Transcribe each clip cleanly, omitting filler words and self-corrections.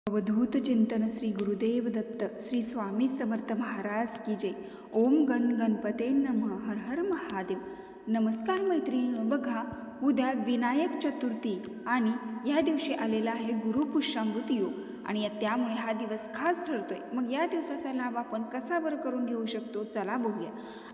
अवधूत चिंतन श्री गुरुदेव दत्त श्री स्वामी समर्थ महाराज की जय. ओम गणपते नमः. हर हर महादेव. नमस्कार मैत्रिणींनो, बघा उद्या विनायक चतुर्थी आणि ह्या दिवशी आलेला आहे गुरुपुष्यामृत योग आणि त्यामुळे हा दिवस खास ठरतोय. मग या दिवसाचा लाभ आपण कसा बरं करून घेऊ शकतो, चला बघूया.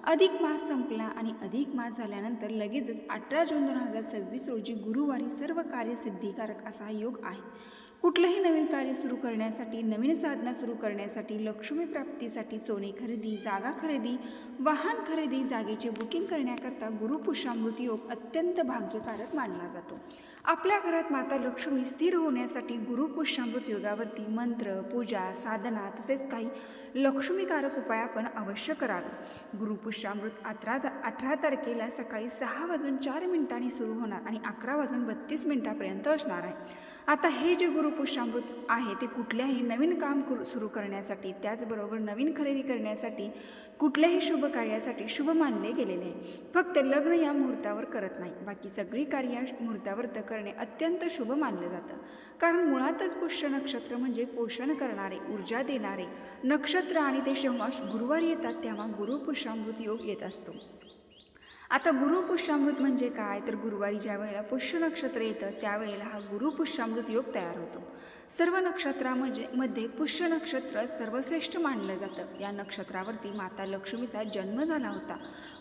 अधिक मास संपला आणि अधिक मास झाल्यानंतर लगेचच 18 जून 2026 रोजी गुरुवारी सर्व कार्यसिद्धीकारक असा योग आहे. कुठलंही नवीन कार्य सुरू करण्यासाठी, नवीन साधना सुरू करण्यासाठी, लक्ष्मी प्राप्तीसाठी, सोने खरेदी, जागा खरेदी, वाहन खरेदी, जागेचे बुकिंग करण्याकरता गुरुपुष्यामृत योग अत्यंत भाग्यकारक मानला जातो. आपल्या घरात माता लक्ष्मी स्थिर होण्यासाठी गुरुपुष्यामृत योगावरती मंत्र, पूजा, साधना तसेच काही लक्ष्मीकारक उपाय आपण अवश्य करावे. गुरुपुष्यामृत 18 तारखेला सकाळी 6:04 सुरू होणार आणि 11:32 असणार आहे. आता हे जे गुरुपुष्यामृत आहे ते कुठल्याही नवीन काम सुरू करण्यासाठी, त्याचबरोबर नवीन खरेदी करण्यासाठी, कुठल्याही शुभ कार्यासाठी शुभ मानले गेलेले आहे. फक्त लग्न या मुहूर्तावर करत नाही, बाकी सगळी कार्य मुहूर्तावर करणे अत्यंत शुभ मानलं जातं. कारण मुळातच पुष्य नक्षत्र म्हणजे पोषण करणारे, ऊर्जा देणारे नक्षत्र आणि ते जेव्हा गुरुवारी येतात तेव्हा गुरुपुष्यामृत योग येत असतो. आता गुरुपुष्यामृत म्हणजे काय, तर गुरुवारी ज्या वेळेला पुष्य नक्षत्र येतं त्यावेळेला हा गुरुपुष्यामृत योग तयार होतो. सर्व नक्षत्रामध्ये पुष्य नक्षत्र सर्वश्रेष्ठ मानलं जातं. या नक्षत्रावरती माता लक्ष्मीचा जन्म झाला होता.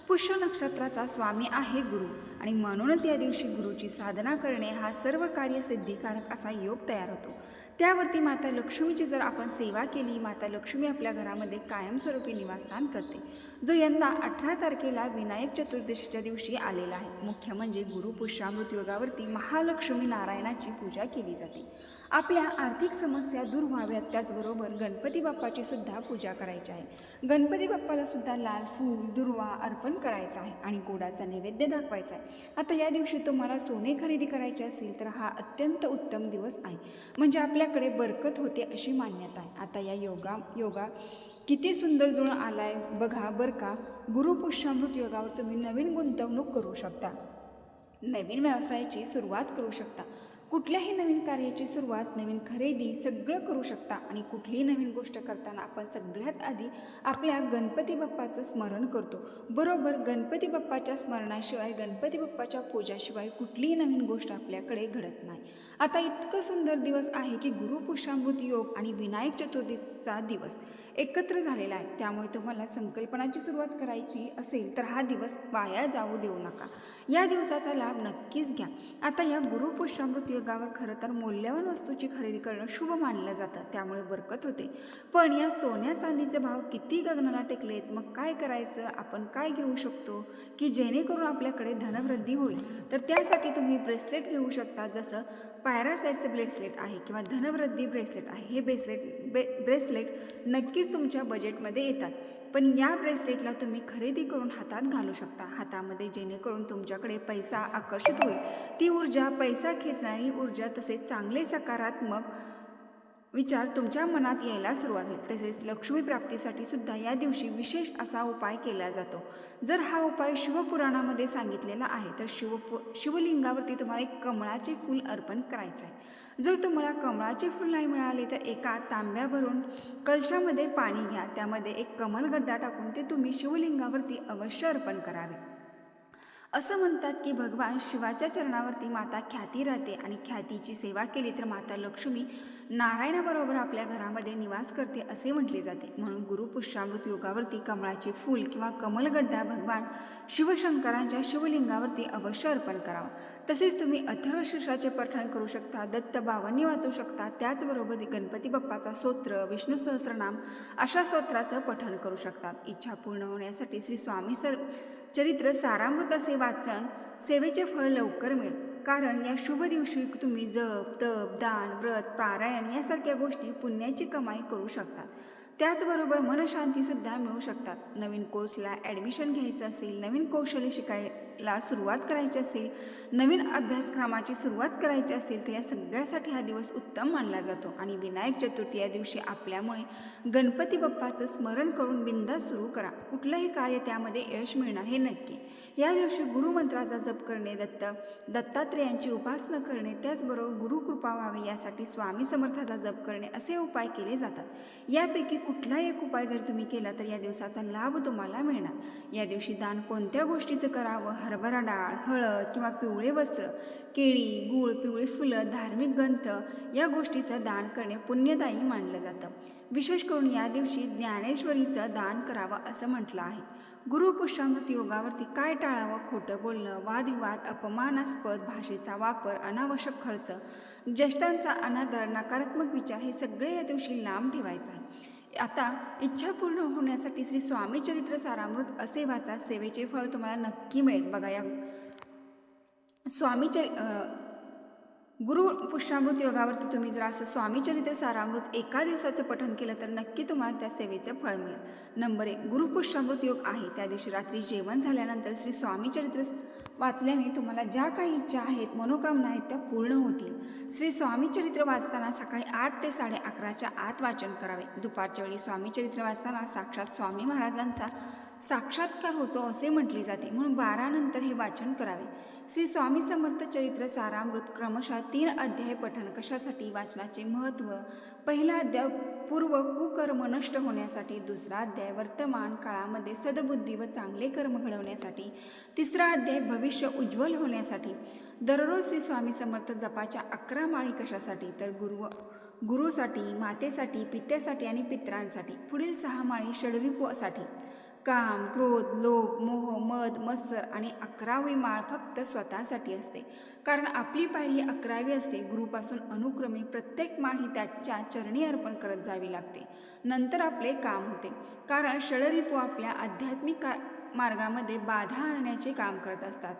पुष्य नक्षत्राचा स्वामी आहे गुरु आणि म्हणूनच या दिवशी गुरुची साधना करणे हा सर्व कार्य सिद्धिकारक असा योग तयार होतो. त्यावरती माता लक्ष्मीची जर आपण सेवा केली, माता लक्ष्मी आपल्या घरामध्ये कायमस्वरूपी निवासस्थान करते. जो यंदा 18 तारखेला विनायक चतुर्दशीच्या दिवशी आलेला आहे. मुख्य म्हणजे गुरुपुष्यामृत योगावरती महालक्ष्मी नारायणाची पूजा केली जाते. आपल्या आर्थिक समस्या दूर व्हाव्यात, त्याचबरोबर गणपती बाप्पाची सुद्धा पूजा करायची आहे. गणपती बाप्पाला सुद्धा लाल फूल, दुर्वा अर्पण करायचा आहे आणि गोडाचा नैवेद्य दाखवायचा आहे. आता या दिवशी तुम्हाला सोने खरेदी करायचे असेल तर हा अत्यंत उत्तम दिवस आहे, म्हणजे आपल्याकडे बरकत होते अशी मान्यता आहे. आता या योगा किती सुंदर जुळ आलाय बघा बरं का. गुरुपुष्यामृत योगावर तुम्ही नवीन गुंतवणूक करू शकता, नवीन व्यवसायाची सुरुवात करू शकता, कुठल्याही नवीन कार्याची सुरुवात, नवीन खरेदी सगळं करू शकता. आणि कुठलीही नवीन गोष्ट करताना आपण सगळ्यात आधी आपल्या गणपती बाप्पाचं स्मरण करतो. बरोबर, गणपती बाप्पाच्या स्मरणाशिवाय, गणपती बाप्पाच्या पूजाशिवाय कुठलीही नवीन गोष्ट आपल्याकडे घडत नाही. आता इतकं सुंदर दिवस आहे की गुरुपुष्यामृत योग आणि विनायक चतुर्थीचा दिवस एकत्र झालेला आहे. त्यामुळे तुम्हाला संकल्पनाची सुरुवात करायची असेल तर हा दिवस वाया जाऊ देऊ नका. या दिवसाचा लाभ नक्कीच घ्या. आता या गुरुपुष्यामृत योगावर खरं तर मौल्यवान वस्तूची खरेदी करणं शुभ मानलं जातं, त्यामुळे बरकत होते. पण या सोन्या चांदीचे भाव किती गगनाला टेकलेत. मग काय करायचं, आपण काय घेऊ शकतो की जेणेकरून आपल्याकडे धनवृद्धी होईल. तर त्यासाठी तुम्ही ब्रेसलेट घेऊ शकता, जसं पॅरासाईडचं ब्रेसलेट आहे किंवा धनवृद्धी ब्रेसलेट आहे. हे ब्रेसलेट नक्कीच तुमच्या बजेटमध्ये येतात. पण या ब्रेसलेटला तुम्ही खरेदी करून हातात घालू शकता, हातामध्ये, जेणेकरून तुमच्याकडे पैसा आकर्षित होईल. ती ऊर्जा, पैसा खेचणारी ऊर्जा तसेच चांगले सकारात्मक विचार तुमच्या मनात यायला सुरुवात होईल. तसेच लक्ष्मी प्राप्तीसाठी सुद्धा या दिवशी विशेष असा उपाय केला जातो. जर हा उपाय शिवपुराणामध्ये सांगितलेला आहे तर शिवलिंगावरती तुम्हाला एक कमळाचे फूल अर्पण करायचे आहे. जर तुम्हाला कमळाचे फूल नाही मिळाले तर एका तांब्या भरून कलशामध्ये पाणी घ्या, त्यामध्ये एक कमलगड्डा टाकून ते तुम्ही शिवलिंगावरती अवश्य अर्पण करावे. असं म्हणतात की भगवान शिवाच्या चरणावरती माता ख्याती राहते आणि ख्यातीची सेवा केली तर माता लक्ष्मी नारायणाबरोबर आपल्या घरामध्ये निवास करते असे म्हटले जाते. म्हणून गुरुपुष्यामृत योगावरती कमळाचे फूल किंवा कमलगड्डा भगवान शिवशंकरांच्या शिवलिंगावरती अवश्य अर्पण करावा. तसेच तुम्ही अथर्वशीर्षाचे पठण करू शकता, दत्त बावन्नी वाचू शकता, त्याचबरोबर गणपती बाप्पाचा स्तोत्र, विष्णू सहस्रनाम अशा स्तोत्राचं पठण करू शकतात. इच्छा पूर्ण होण्यासाठी श्री स्वामी चरित्र सारामृत असे वाचन सेवेचे फळ लवकर मिळेल. कारण या शुभ दिवशी तुम्ही जप, तप, दान, व्रत, पारायण यासारख्या गोष्टी पुण्याची कमाई करू शकतात. त्याचबरोबर मनशांतीसुद्धा मिळू शकतात. नवीन कोर्सला ॲडमिशन घ्यायचं असेल, नवीन कौशल्य शिकायला सुरुवात करायची असेल, नवीन अभ्यासक्रमाची सुरुवात करायची असेल, तर या सगळ्यासाठी हा दिवस उत्तम मानला जातो. आणि विनायक चतुर्थी या दिवशी आपल्यामुळे गणपती बाप्पाचं स्मरण करून बिंदास सुरू करा. कुठलंही कार्य त्यामध्ये यश मिळणार हे नक्की. या दिवशी गुरुमंत्राचा जप करणे, दत्तात्रेयांची उपासना करणे, त्याचबरोबर गुरुकृपा व्हावी यासाठी स्वामी समर्थाचा जप करणे असे उपाय केले जातात. यापैकी कुठलाही एक उपाय जर तुम्ही केला तर या दिवसाचा लाभ तुम्हाला मिळणार. या दिवशी दान कोणत्या गोष्टीचं करावं? हरभरा डाळ, हळद किंवा पिवळे वस्त्र, केळी, गूळ, पिवळी फुलं, धार्मिक ग्रंथ या गोष्टीचं दान करणे पुण्यदायी मानलं जातं. विशेष करून या दिवशी ज्ञानेश्वरीचं दान करावं असं म्हटलं आहे. गुरुपुष्यामृत योगावरती काय टाळावं? खोटं बोलणं, वादविवाद, अपमानास्पद भाषेचा वापर, अनावश्यक खर्च, ज्येष्ठांचा अनादर, नकारात्मक विचार हे सगळे या दिवशी लांब ठेवायचं आहे. आता इच्छा पूर्ण होण्यासाठी श्री स्वामी चरित्र सारामृत असे वाचा, सेवेचे फळ तुम्हाला नक्की मिळेल. बघा, या गुरु पुष्यामृत योगावरती तुम्ही जर असं स्वामी चरित्र सारामृत एका दिवसाचं पठण केलं तर नक्की तुम्हाला त्या सेवेचं फळ मिळेल. नंबर 1, गुरुपुष्यामृत योग आहे त्या दिवशी रात्री जेवण झाल्यानंतर श्री स्वामी चरित्र वाचल्याने तुम्हाला ज्या काही इच्छा आहेत, मनोकामना आहेत त्या पूर्ण होतील. श्री स्वामी चरित्र वाचताना सकाळी 8 ते 11:30च्या आत वाचन करावे. दुपारच्या वेळी स्वामी चरित्र वाचताना साक्षात स्वामी महाराजांचा साक्षात्कार होतो असे म्हटले जाते, म्हणून 12 नंतर हे वाचन करावे. श्री स्वामी समर्थ चरित्र सारामृत क्रमशः 3 अध्याय पठण कशासाठी? वाचनाचे महत्त्व. पहिला अध्याय पूर्व कुकर्म नष्ट होण्यासाठी, दुसरा अध्याय वर्तमान काळामध्ये सद्बुद्धी व चांगले कर्म घडवण्यासाठी, तिसरा अध्याय भविष्य उज्ज्वल होण्यासाठी. दररोज श्री स्वामी समर्थ जपाच्या 11 माळी कशासाठी? तर गुरुसाठी, मातेसाठी, पित्यासाठी आणि पित्रांसाठी. पुढील 6 माळी षडरिपूसाठी. काम, क्रोध, लोभ, मोह, मद, मत्सर आणि 11वी माळ फक्त स्वतःसाठी असते, कारण आपली पायरी 11वी असते. गुरुपासून अनुक्रमे प्रत्येक माळ ही त्याच्या चरणी अर्पण करत जावी लागते. नंतर आपले काम होते, कारण षडरिपू आपल्या आध्यात्मिक मार्गामध्ये बाधा आणण्याचे काम करत असतात.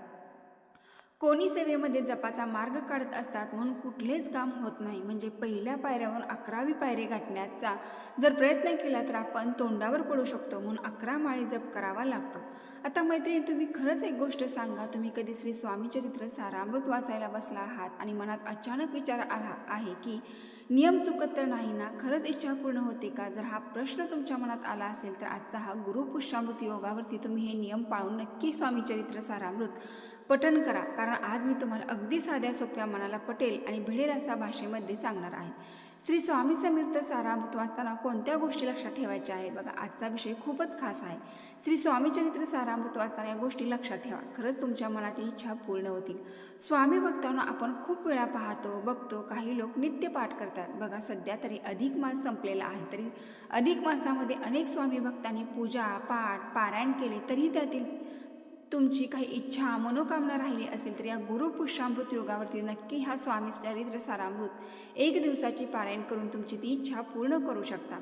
कोणी सेवेमध्ये जपाचा मार्ग काढत असतात, म्हणून कुठलेच काम होत नाही. म्हणजे पहिल्या पायऱ्यावरून 11वी पायरी गाठण्याचा जर प्रयत्न केला तर आपण तोंडावर पडू शकतो, म्हणून 11 माळी जप करावा लागतो. आता मैत्रिणी, तुम्ही खरंच एक गोष्ट सांगा, तुम्ही कधी श्री स्वामी चरित्र सारामृत वाचायला बसला आहात आणि मनात अचानक विचार आला आहे की नियम चुकत तर नाही ना? खरंच इच्छा पूर्ण होते का? जर हा प्रश्न तुमच्या मनात आला असेल तर आजचा हा गुरुपुष्यामृत योगावरती तुम्ही हे नियम पाळून नक्की स्वामी चरित्र सारामृत पठण करा, कारण आज मी तुम्हाला अगदी साध्या सोप्या मनाला पटेल आणि भिडेल अशा भाषेमध्ये सांगणार आहे. श्री स्वामी समर्थ सारामृत वाचताना कोणत्या गोष्टी लक्षात ठेवायच्या आहेत? बघा, आजचा विषय खूपच खास आहे. श्री स्वामी चरित्र सारामृत वाचताना या गोष्टी लक्षात ठेवा, खरंच तुमच्या मनातील इच्छा पूर्ण होतील. स्वामी भक्तांना आपण खूप वेळा पाहतो, बघतो, काही लोक नित्य पाठ करतात. बघा, सध्या तरी अधिक मास संपलेला आहे, तरी अधिक मासामध्ये अनेक स्वामी भक्तांनी पूजा, पाठ, पारायण केले, तरीही त्यातील तुमची काही इच्छा, मनोकामना राहिली असेल तर या गुरुपुष्यामृत योगावरती नक्की हा स्वामी चरित्र सारामृत 1 दिवसाची पारायण करून तुमची ती इच्छा पूर्ण करू शकता.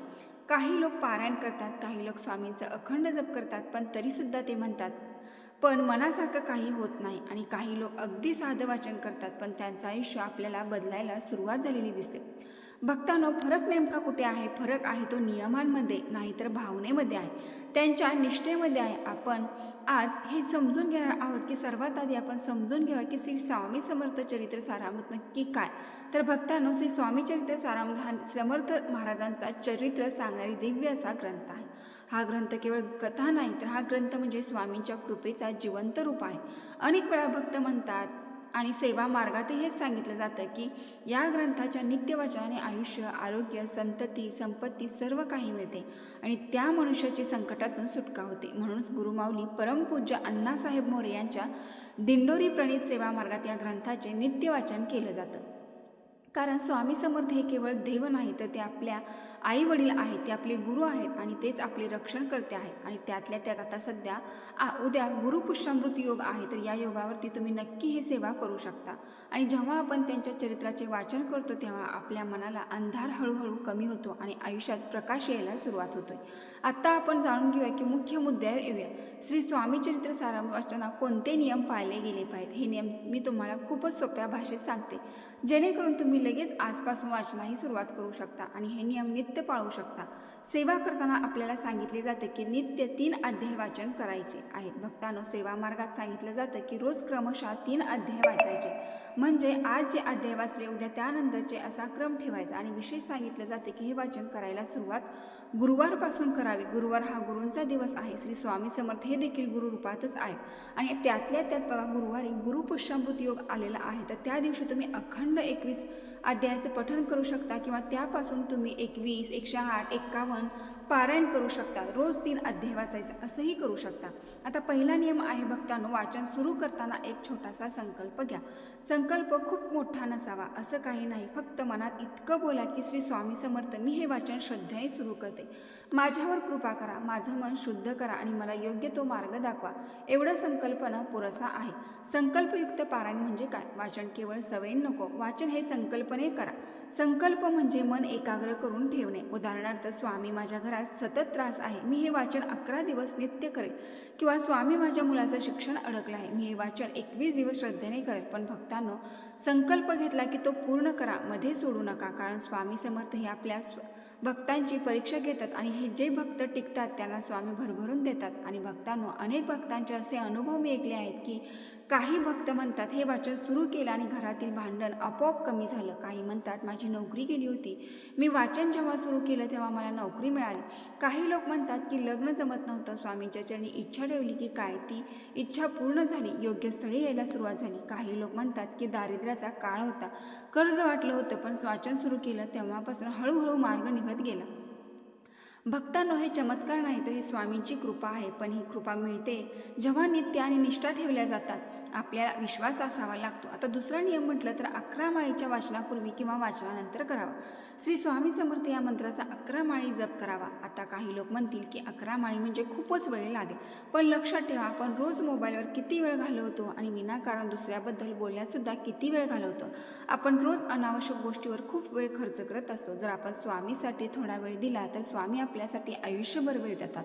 काही लोक पारायण करतात, काही लोक स्वामींचा अखंड जप करतात, पण तरीसुद्धा ते म्हणतात पण मनासारखं काही होत नाही. आणि काही लोक अगदी साधं वाचन करतात, पण त्यांचं आयुष्य आपल्याला बदलायला सुरुवात झालेली दिसते. भक्तांनो, फरक नेमका कुठे आहे? फरक आहे तो नियमांमध्ये, नाहीतर भावनेमध्ये आहे, त्यांच्या निष्ठेमध्ये आहे. आपण आज हे समजून घेणार आहोत की सर्वात आधी आपण समजून घ्यावा की श्री स्वामी समर्थ चरित्र सारामृत नक्की काय? तर भक्तांनो, श्री स्वामी चरित्र सारामृत हा समर्थ महाराजांचा चरित्र सांगणारी दिव्य असा ग्रंथ आहे. हा ग्रंथ केवळ कथा नाही, तर हा ग्रंथ म्हणजे स्वामींच्या कृपेचा जिवंत रूप आहे. अनेक वेळा भक्त म्हणतात आणि सेवा मार्गातही हेच सांगितलं जातं की या ग्रंथाच्या नित्यवाचनाने आयुष्य, आरोग्य, संतती, संपत्ती सर्व काही मिळते आणि त्या मनुष्याची संकटातून सुटका होते. म्हणूनच गुरुमाऊली परमपूज्य अण्णासाहेब मोरे यांच्या दिंडोरी प्रणीत सेवा मार्गात या ग्रंथाचे नित्यवाचन केलं जातं. कारण स्वामी समर्थ हे केवळ देव नाही, तर ते आपल्या आई वडील आहेत, ते आपले गुरु आहेत आणि तेच आपले रक्षण करते आहेत. आणि त्यातल्या त्यात आता सध्या उद्या गुरुपुष्यामृत योग आहे, तर या योगावरती तुम्ही नक्की हे सेवा करू शकता. आणि जेव्हा आपण त्यांच्या चरित्राचे वाचन करतो तेव्हा आपल्या मनाला अंधार हळूहळू कमी होतो आणि आयुष्यात प्रकाश यायला सुरुवात होतोय. आत्ता आपण जाणून घेऊया की मुख्य मुद्द्यावर येऊया. श्री स्वामी चरित्र सारामृत वाचताना कोणते नियम पाळले गेले पाहिजेत? हे नियम मी तुम्हाला खूपच सोप्या भाषेत सांगते. जेणेकरून तुम्ही लगेच आजपासून वाचनाही सुरुवात करू शकता आणि हे नियम नित्य पाळू शकता. सेवा करताना आपल्याला सांगितले जाते की नित्य 3 अध्याय वाचन करायचे आहेत. भक्तांनो, सेवा मार्गात सांगितलं जातं की रोज क्रमशः 3 अध्याय वाचायचे. म्हणजे आज जे अध्याय वाचले उद्या त्यानंतरचे असा क्रम ठेवायचा. आणि विशेष सांगितलं जाते की हे वाचन करायला सुरुवात गुरुवारपासून करावी. गुरुवार हा गुरूंचा दिवस आहे. श्री स्वामी समर्थ हे देखील गुरु रूपातच आहेत. आणि त्यातल्या त्यात बघा, गुरुवारी गुरुपुष्यामृत योग आलेला आहे. तर त्या दिवशी तुम्ही अखंड 21 अध्यायाचं पठण करू शकता किंवा त्यापासून तुम्ही 21, 108, 51 पारायण करू शकता. रोज 3 अध्याय वाचायचं असंही करू शकता. आता पहिला नियम आहे भक्तांनो, वाचन सुरू करताना एक छोटासा संकल्प घ्या. संकल्प खूप मोठा नसावा असं काही नाही. फक्त मनात इतकं बोला की श्री स्वामी समर्थ, मी हे वाचन श्रद्धेने सुरू करते. माझ्यावर कृपा करा, माझं मन शुद्ध करा आणि मला योग्य तो मार्ग दाखवा. एवढं संकल्पना पुरेसा आहे. संकल्पयुक्त पारायण म्हणजे काय? वाचन केवळ सवयीन नको, वाचन हे संकल्पने करा. संकल्प म्हणजे मन एकाग्र करून ठेवणे. उदाहरणार्थ, स्वामी माझ्या घरात सतत त्रास आहे, मी हे वाचन 11 दिवस नित्य करेल. किंवा स्वामी माझ्या मुलाचं शिक्षण अडकलं आहे, मी हे वाचन 21 दिवस श्रद्धेने करेल. पण भक्तांनो, संकल्प घेतला की तो पूर्ण करा, मध्ये सोडू नका. कारण स्वामी समर्थ हे आपल्या भक्तांची परीक्षा घेतात आणि हे जे भक्त टिकतात त्यांना स्वामी भरभरून देतात. आणि भक्तांनो, अनेक भक्तांचे असे अनुभव मी ऐकले आहेत की काही भक्त म्हणतात हे वाचन सुरू केलं आणि घरातील भांडण आपोआप कमी झालं. काही म्हणतात माझी नोकरी गेली होती, मी वाचन जेव्हा सुरू केलं तेव्हा मला नोकरी मिळाली. काही लोक म्हणतात की लग्न जमत नव्हतं, स्वामींच्या चरणी इच्छा ठेवली की काय ती इच्छा पूर्ण झाली, योग्य स्थळी यायला सुरुवात झाली. काही लोक म्हणतात की दारिद्र्याचा काळ होता, कर्ज वाटलं होतं, पण वाचन सुरू केलं तेव्हापासून हळूहळू मार्ग निघत गेला. भक्तांनो, हे चमत्कार नाही तर ही स्वामींची कृपा आहे. पण ही कृपा मिळते जेव्हा नित्य आणि निष्ठा ठेवल्या जातात. आपल्याला विश्वास असावा लागतो. आता दुसरा नियम म्हटलं तर 11 माळीच्या वाचनापूर्वी किंवा वाचनानंतर करावा. श्री स्वामी समर्थ या मंत्राचा 11 माळी जप करावा. आता काही लोक म्हणतील की 11 माळी म्हणजे खूपच वेळ लागेल. पण लक्षात ठेवा, आपण रोज मोबाईलवर किती वेळ घालवतो आणि विनाकारण दुसऱ्याबद्दल बोलण्यात सुद्धा किती वेळ घालवतो. आपण रोज अनावश्यक गोष्टीवर खूप वेळ खर्च करत असतो. जर आपण स्वामीसाठी थोडा वेळ दिला तर स्वामी आपल्यासाठी आयुष्यभर वेळ देतात.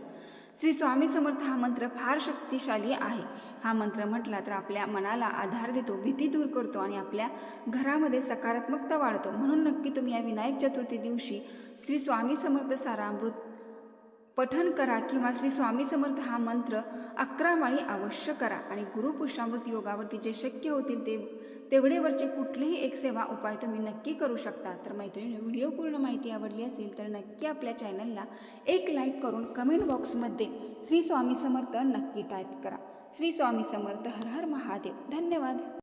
श्री स्वामी समर्थ हा मंत्र फार शक्तिशाली आहे. हा मंत्र म्हटला तर आपल्या मनाला आधार देतो, भीती दूर करतो आणि आपल्या घरामध्ये सकारात्मकता वाढतो. म्हणून नक्की तुम्ही या विनायक चतुर्थी दिवशी श्री स्वामी समर्थ सारामृत पठण करा किंवा श्री स्वामी समर्थ हा मंत्र 11 माळी अवश्य करा. आणि गुरुपुष्यामृत योगावरती जे शक्य होतील तेवढेवरचे कुठलेही एक सेवा उपाय तुम्ही नक्की करू शकता. तर मैत्रिणी, व्हिडिओ पूर्ण माहिती आवडली असेल तर नक्की आपल्या चॅनलला एक लाईक करून कमेंट बॉक्समध्ये श्री स्वामी समर्थ नक्की टाईप करा. श्री स्वामी समर्थ. हर हर महादेव. धन्यवाद.